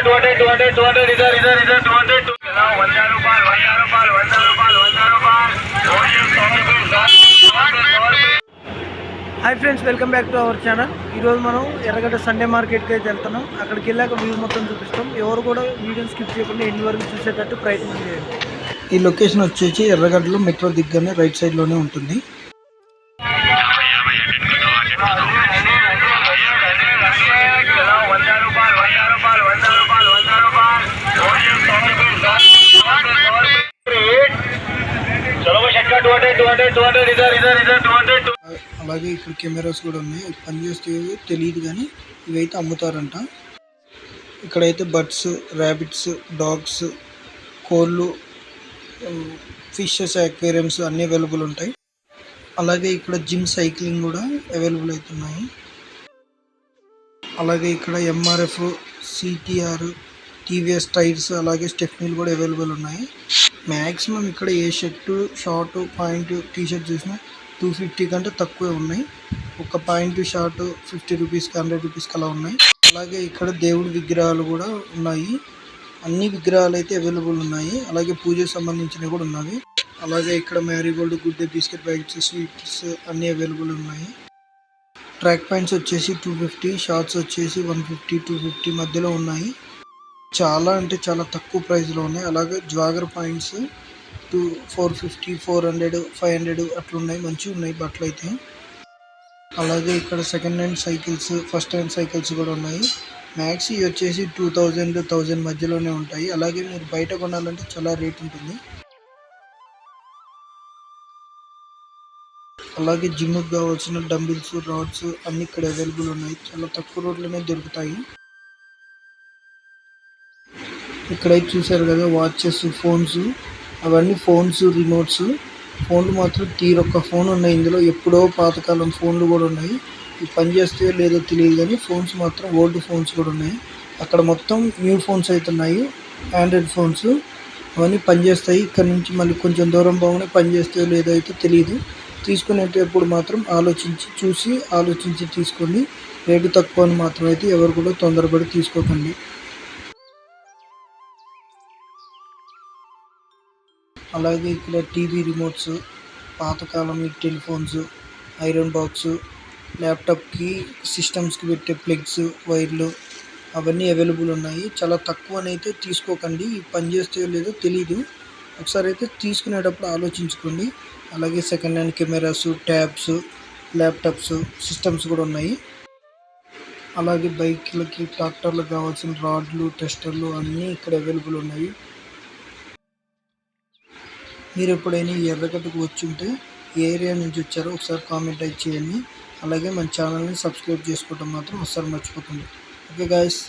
Hi friends, welcome back to our channel. ఈరోజు మనం ఎర్రగడ్డ సండే మార్కెట్కి అయితే వెళ్తున్నాం. అక్కడికి వెళ్ళాక వ్యూ మొత్తం చూపిస్తాం. ఎవరు కూడా వీడియోని స్కిప్ చేయకుండా ఎండ్ వరకు చూసేటట్టు ప్రయత్నం చేయండి. ఈ లొకేషన్ వచ్చేసి ఎర్రగడ్డలో మెట్రో దిగ్గానే రైట్ సైడ్లోనే ఉంటుంది. అలాగే ఇక్కడ కెమెరాస్ కూడా ఉన్నాయి. పనిచేస్తే తెలియదు కానీ ఇవైతే అమ్ముతారంట. ఇక్కడైతే బర్డ్స్, ర్యాబిట్స్, డాగ్స్, కోళ్ళు, ఫిషెస్, అక్వేరియంస్ అన్నీ అవైలబుల్ ఉంటాయి. అలాగే ఇక్కడ జిమ్, సైక్లింగ్ కూడా అవైలబుల్ అవుతున్నాయి. అలాగే ఇక్కడ ఎంఆర్ఎఫ్, సిటిఆర్, టీవీఎస్ టైర్స్, అలాగే స్టెఫ్నీలు కూడా అవైలబుల్ ఉన్నాయి. మ్యాక్సిమం ఇక్కడ ఏ షర్టు, షార్ట్, పాయింట్, టీషర్ట్ చూసినా 250 కంటే తక్కువే ఉన్నాయి. ఒక పాయింట్, షార్ట్ 50 రూపీస్కి, 100 రూపీస్కి అలా ఉన్నాయి. అలాగే ఇక్కడ దేవుడి విగ్రహాలు కూడా ఉన్నాయి. అన్ని విగ్రహాలు అయితే అవైలబుల్ ఉన్నాయి. అలాగే పూజకు సంబంధించినవి కూడా ఉన్నాయి. అలాగే ఇక్కడ Marie Gold, good day biscuit packets, sweets అన్నీ అవైలబుల్ ఉన్నాయి. ట్రాక్ ప్యాంట్స్ వచ్చేసి 250, షార్ట్స్ వచ్చేసి 150, 250 మధ్యలో ఉన్నాయి. చాలా అంటే చాలా తక్కువ ప్రైస్లో ఉన్నాయి. అలాగే జాగర్ పాయింట్స్ 450, 400, 500 అట్లా ఉన్నాయి. మంచిగా ఉన్నాయి బట్టలు అయితే. అలాగే ఇక్కడ second hand cycles, first hand cycles కూడా ఉన్నాయి. మ్యాక్స్ ఇవి వచ్చేసి 2000, 1000 మధ్యలోనే ఉంటాయి. అలాగే మీరు బయట కొనాలంటే చాలా రేట్ ఉంటుంది. అలాగే జిమ్కి కావాల్సిన డంబిల్స్, రాడ్స్ అన్నీ ఇక్కడ అవైలబుల్ ఉన్నాయి. చాలా తక్కువ రేట్లోనే దొరుకుతాయి. ఇక్కడైతే చూసారు కదా వాచెస్, ఫోన్స్, అవన్నీ ఫోన్స్, రిమోట్స్. ఫోన్లు మాత్రం తీరొక్క ఫోన్ ఉన్నాయి ఇందులో. ఎప్పుడో పాతకాలం ఫోన్లు కూడా ఉన్నాయి. ఇవి పనిచేస్తాయో లేదో తెలియదు కానీ ఫోన్స్ మాత్రం ఓల్డ్ ఫోన్స్ కూడా ఉన్నాయి. అక్కడ మొత్తం న్యూ ఫోన్స్ అవుతున్నాయి, ఆండ్రాయిడ్ ఫోన్స్. అవన్నీ పనిచేస్తాయి. ఇక్కడ నుంచి మళ్ళీ కొంచెం దూరం పోగానే పనిచేస్తాయో లేదో అయితే తెలియదు. తీసుకునేటప్పుడు మాత్రం ఆలోచించి తీసుకోండి. రేటు తక్కువ అని మాత్రం అయితే ఎవరు కూడా తొందరపడి తీసుకోకండి. అలాగే ఇక్కడ టీవీ రిమోట్స్, పాతకాలం టెలిఫోన్స్, ఐరన్ బాక్స్, ల్యాప్టాప్కి, సిస్టమ్స్కి పెట్టే ప్లగ్స్, వైర్లు అవన్నీ అవైలబుల్ ఉన్నాయి. చాలా తక్కువనైతే తీసుకోకండి. పనిచేస్తాయో లేదో తెలీదు. ఒకసారి అయితే తీసుకునేటప్పుడు ఆలోచించుకోండి. అలాగే second hand cameras, tabs, laptops, systems కూడా ఉన్నాయి. అలాగే బైక్లకి, ట్రాక్టర్లకు కావాల్సిన రాడ్లు, టెస్టర్లు అన్నీ ఇక్కడ అవైలబుల్ ఉన్నాయి. మీరు ఎప్పుడైనా ఈ ఎర్రగడ్డకు వచ్చి ఉంటే ఏ ఏరియా నుంచి వచ్చారో ఒకసారి కామెంట్ అయితే చేయండి. అలాగే మన ఛానల్ని సబ్స్క్రైబ్ చేసుకోవడం మాత్రం ఒకసారి మర్చిపోకండి. Okay guys.